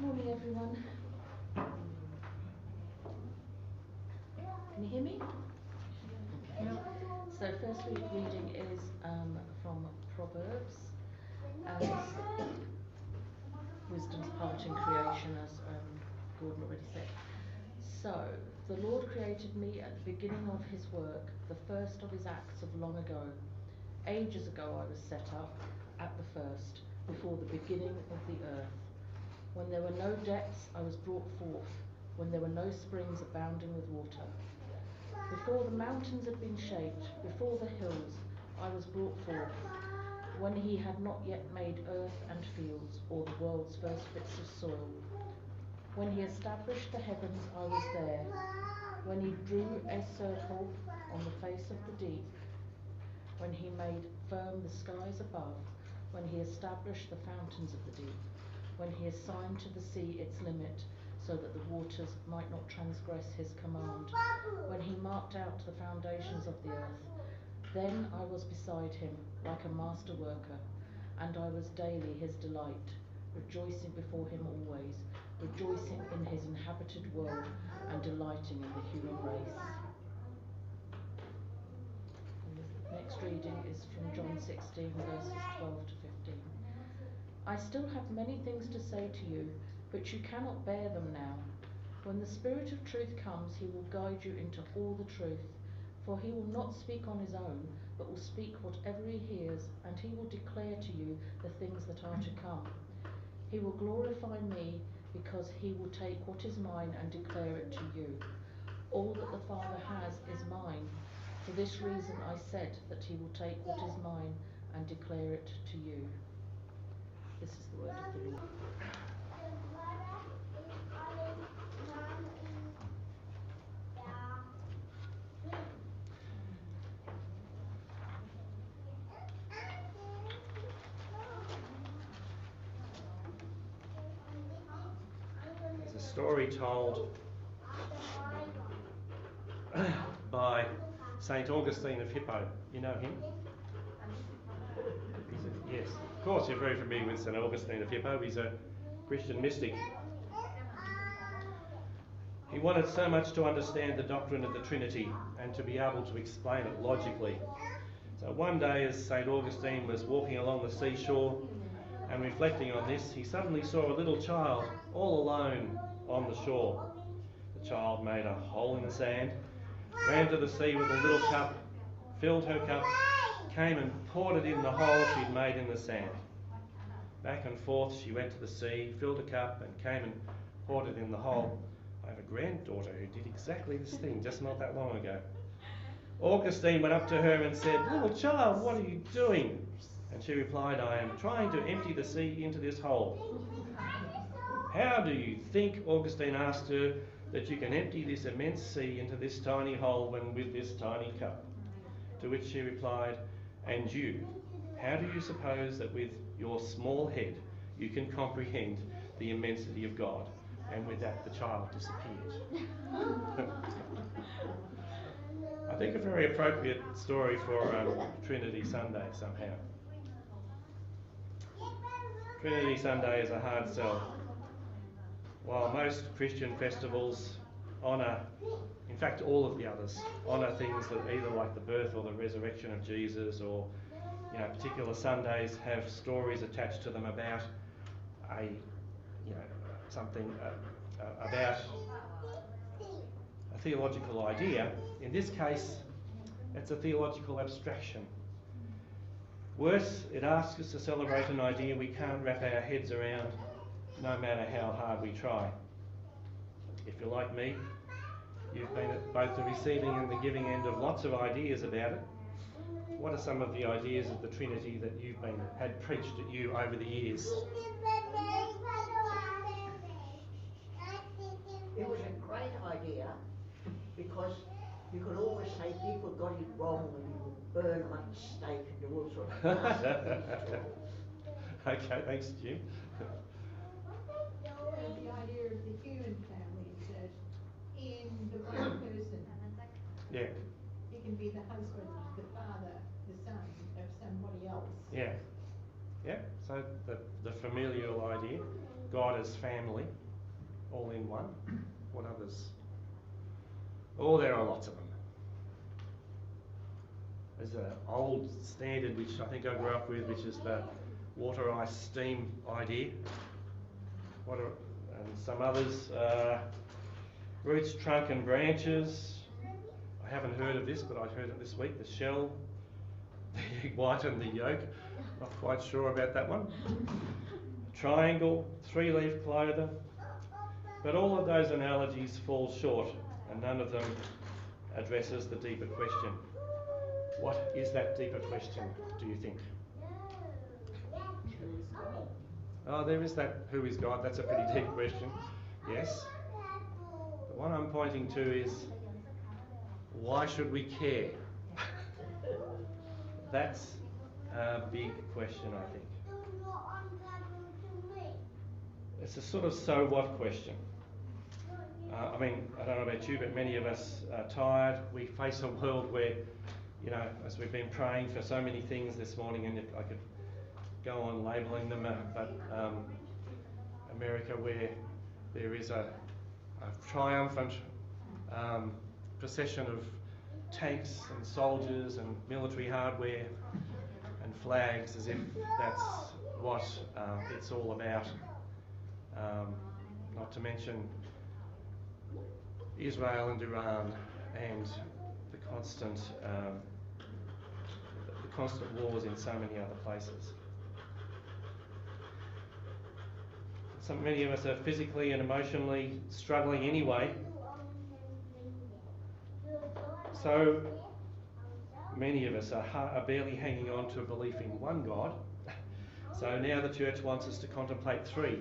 Morning everyone. Can you hear me? Okay. So first reading is from Proverbs, as wisdom's part in creation, as Gordon already said. So the Lord created me at the beginning of his work, the first of his acts of long ago. Ages ago I was set up, at the first, before the beginning of the earth. When there were no depths, I was brought forth, when there were no springs abounding with water. Before the mountains had been shaped, before the hills, I was brought forth, when he had not yet made earth and fields, or the world's first bits of soil. When he established the heavens, I was there. When he drew a circle on the face of the deep, when he made firm the skies above, when he established the fountains of the deep, when he assigned to the sea its limit, so that the waters might not transgress his command, when he marked out the foundations of the earth. Then I was beside him, like a master worker, and I was daily his delight, rejoicing before him always, rejoicing in his inhabited world, and delighting in the human race. And the next reading is from John 16, verses 12 to 15. I still have many things to say to you, but you cannot bear them now. When the Spirit of truth comes, he will guide you into all the truth. For he will not speak on his own, but will speak whatever he hears, and he will declare to you the things that are to come. He will glorify me, because he will take what is mine and declare it to you. All that the Father has is mine. For this reason I said that he will take what is mine and declare it to you. This is the word of the Lord. There's a story told by St. Augustine of Hippo. You know him? Yes. Of course, you're very familiar with St. Augustine of Hippo. He's a Christian mystic. He wanted so much to understand the doctrine of the Trinity and to be able to explain it logically. So one day, as St. Augustine was walking along the seashore and reflecting on this, he suddenly saw a little child all alone on the shore. The child made a hole in the sand, ran to the sea with a little cup, filled her cup, came and poured it in the hole she'd made in the sand. Back and forth she went to the sea, filled a cup and came and poured it in the hole. I have a granddaughter who did exactly this thing just not that long ago. Augustine went up to her and said, "Little child, what are you doing?" And she replied, "I am trying to empty the sea into this hole." "How do you think," Augustine asked her, "that you can empty this immense sea into this tiny hole when with this tiny cup?" To which she replied, "And you, how do you suppose that with your small head you can comprehend the immensity of God?" And with that the child disappeared. I think a very appropriate story for Trinity Sunday somehow. Trinity Sunday is a hard sell. While most Christian festivals honour, in fact all of the others, honour things that either like the birth or the resurrection of Jesus, or particular Sundays have stories attached to them about something about a theological idea. In this case, it's a theological abstraction. Worse, it asks us to celebrate an idea we can't wrap our heads around, no matter how hard we try. If you're like me, you've been at both the receiving and the giving end of lots of ideas about it. What are some of the ideas of the Trinity that you've had preached at you over the years? It was a great idea because you could always say people got it wrong and you would burn them at the stake and do all sorts of nasty things. Okay, thanks, Jim. The idea of the human family is that in the one person, Yeah. he can be the husband, the father, the son of somebody else. Yeah. Yeah, so the familial idea, God as family, all in one. What others? Oh, there are lots of them. There's an old standard which I think I grew up with, which is the water, ice, steam idea. And some others, roots, trunk and branches. I haven't heard of this, but I heard it this week. The shell, the egg white and the yolk. Not quite sure about that one. Triangle, three-leaf clover. But all of those analogies fall short, and none of them addresses the deeper question. What is that deeper question, do you think? Who is God? Oh, there is that, who is God? That's a pretty deep question. Yes. The one I'm pointing to is, why should we care? That's a big question, I think. It's a sort of so what question. I mean, I don't know about you, but many of us are tired. We face a world where, you know, as we've been praying for so many things this morning, and I could go on labelling them, but America, where there is a triumphant procession of tanks and soldiers and military hardware and flags, as if that's what it's all about. Not to mention Israel and Iran and the constant wars in so many other places. So many of us are physically and emotionally struggling anyway. So many of us are barely hanging on to a belief in one God. So now the church wants us to contemplate three.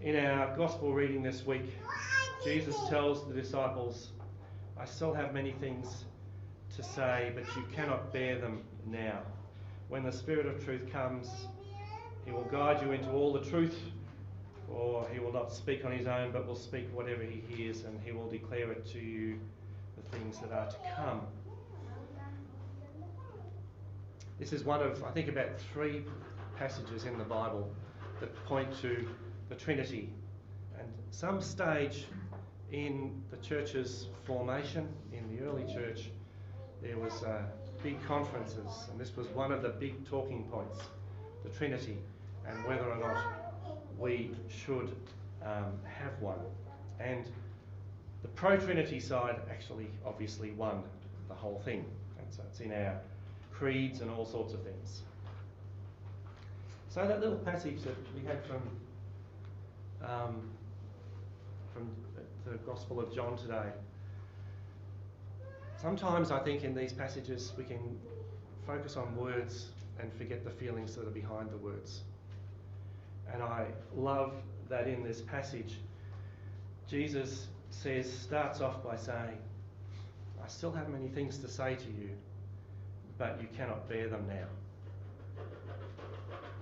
In our gospel reading this week, Jesus tells the disciples, I still have many things to say, but you cannot bear them now. When the Spirit of truth comes, he will guide you into all the truth, for he will not speak on his own, but will speak whatever he hears, and he will declare it to you, the things that are to come. This is one of, I think, about 3 passages in the Bible that point to the Trinity. And some stage in the church's formation, in the early church, there was big conferences, and this was one of the big talking points, the Trinity, and whether or not we should have one. And the pro-Trinity side actually obviously won the whole thing, and so it's in our creeds and all sorts of things. So that little passage that we had from the Gospel of John today, sometimes I think in these passages we can focus on words and forget the feelings that are behind the words. And I love that in this passage, Jesus starts off by saying, I still have many things to say to you, but you cannot bear them now.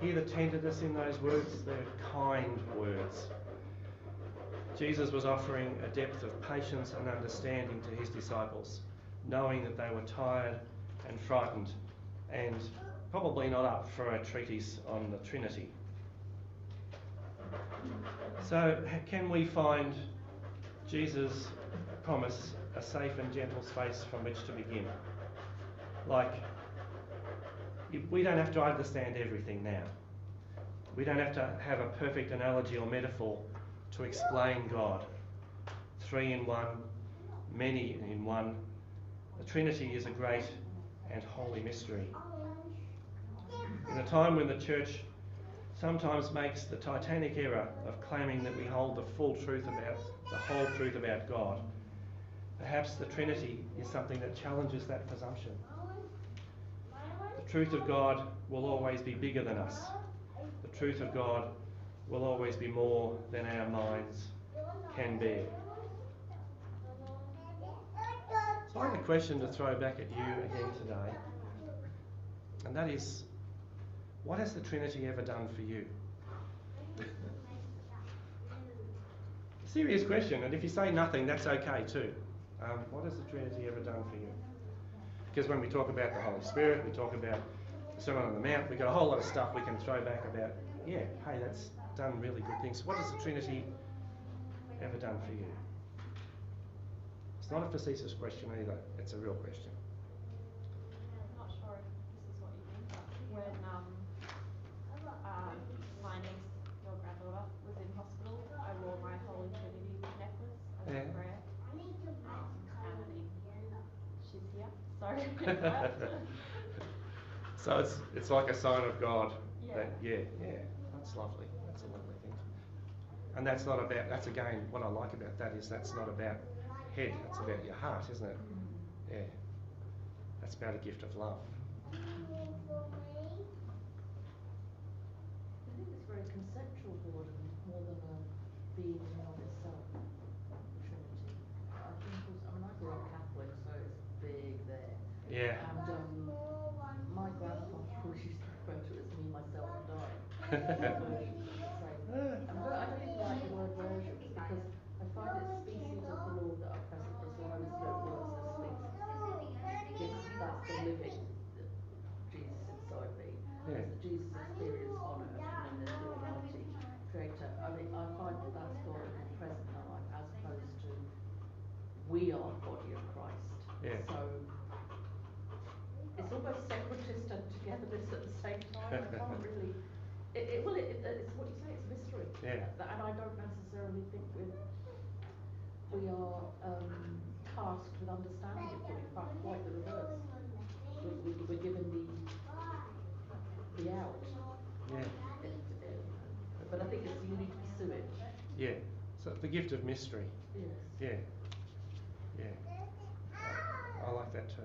Hear the tenderness in those words, they're kind words. Jesus was offering a depth of patience and understanding to his disciples, knowing that they were tired and frightened and probably not up for a treatise on the Trinity. So can we find Jesus' promise a safe and gentle space from which to begin? Like, we don't have to understand everything now. We don't have to have a perfect analogy or metaphor to explain God. 3 in 1, many in one. The Trinity is a great and holy mystery. In a time when the church sometimes makes the titanic error of claiming that we hold the full truth about, the whole truth about God, perhaps the Trinity is something that challenges that presumption. The truth of God will always be bigger than us. The truth of God will always be more than our minds can bear. So I have a question to throw back at you again today, and that is, what has the Trinity ever done for you? Serious question, and if you say nothing, that's okay too. What has the Trinity ever done for you? Because when we talk about the Holy Spirit, we talk about Sermon on the Mount, we've got a whole lot of stuff we can throw back about, yeah, hey, that's done really good things. What has the Trinity ever done for you? It's not a facetious question either, it's a real question. I'm not sure if this is what you mean, but when my niece, your granddaughter, was in hospital, I wore my Holy Trinity necklace as a prayer. And I mean, she's here, so So it's like a sign of God. Yeah. That's lovely. That's a lovely thing. And that's not about, that's again, what I like about that is that's not about head, that's about your heart, isn't it? Yeah. That's about a gift of love. I think it's very conceptual more than a being in and of itself, the Trinity. I think also, I grew up Catholic, so it's big there. Yeah. And my grandfather always used to refer to it as me, myself, and I. Versions of the same. I don't even like the word versions because I find it's species of the Lord that are present for us. The Holy Spirit works as species. That's the living Jesus inside me. Yeah. There's the Jesus experience on earth, and then there's the Almighty Creator. I mean, I find that that's God present in our life as opposed to we are the body of Christ. Yeah. So it's almost separatist and togetherness at the same time. I can't really. It's what you say. It's a mystery. Yeah. And I don't necessarily think we are tasked with understanding it fully. In fact, quite the reverse. We're given the out. Yeah. But I think you need to pursue it. Yeah. So the gift of mystery. Yes. Yeah. I like that too.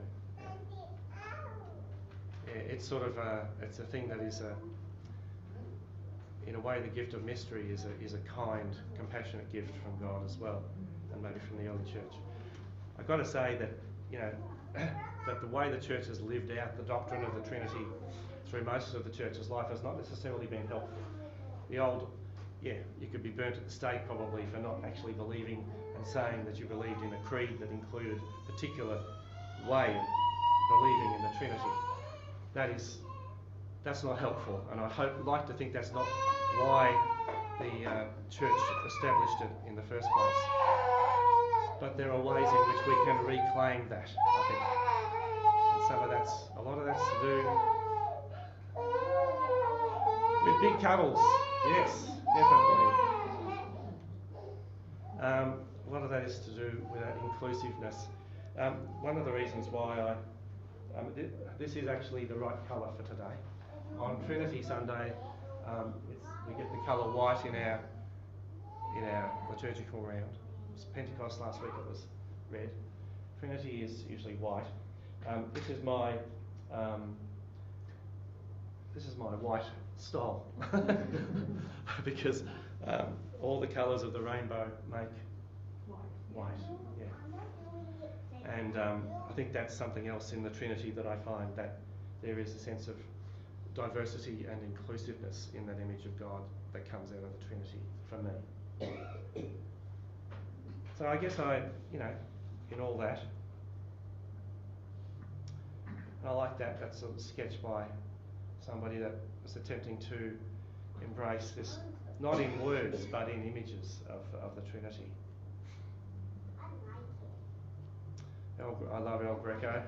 Yeah, it's sort of it's a thing that is in a way the gift of mystery is a kind, compassionate gift from God as well, and maybe from the early church. I've got to say that that the way the church has lived out the doctrine of the Trinity through most of the church's life has not necessarily been helpful. The old, you could be burnt at the stake probably for not actually believing and saying that you believed in a creed that included a particular way of believing in the Trinity. That's not helpful, and I like to think that's not why the church established it in the first place. But there are ways in which we can reclaim that, I think. And a lot of that's to do with big cuddles. Yes, definitely. A lot of that is to do with that inclusiveness. One of the reasons why this is actually the right colour for today. On Trinity Sunday, we get the colour white in our liturgical round. It was Pentecost last week; it was red. Trinity is usually white. This is my white style because all the colours of the rainbow make white. Yeah. And I think that's something else in the Trinity that I find, that there is a sense of diversity and inclusiveness in that image of God that comes out of the Trinity for me. So I guess in all that, and I like that's sort of sketched by somebody that was attempting to embrace this, not in words, but in images of the Trinity. I love El Greco.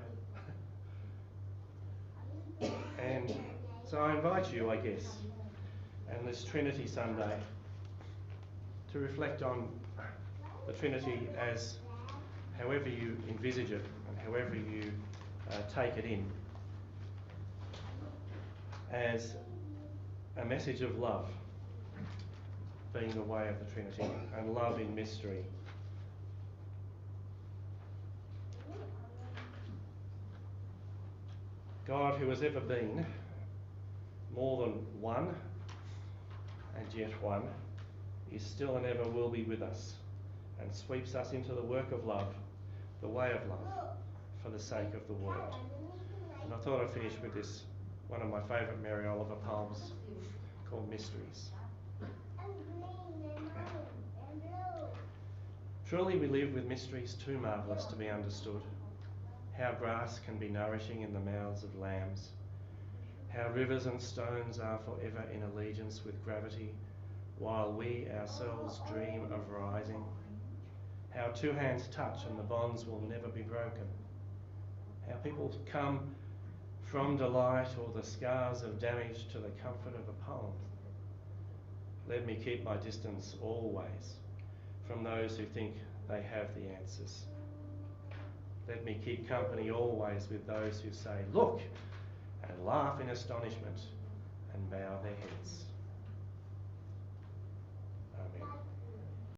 And so I invite you, I guess, and this Trinity Sunday, to reflect on the Trinity as however you envisage it and however you take it in, as a message of love being the way of the Trinity, and love in mystery. God, who has ever been more than one and yet one, is still and ever will be with us, and sweeps us into the work of love, the way of love, for the sake of the world. And I thought I'd finish with this, one of my favourite Mary Oliver poems called Mysteries. Truly we live with mysteries too marvellous to be understood. How grass can be nourishing in the mouths of lambs. How rivers and stones are forever in allegiance with gravity, while we ourselves dream of rising. How two hands touch and the bonds will never be broken. How people come from delight or the scars of damage to the comfort of a poem. Let me keep my distance always from those who think they have the answers. Let me keep company always with those who say, look, and laugh in astonishment and bow their heads. Amen.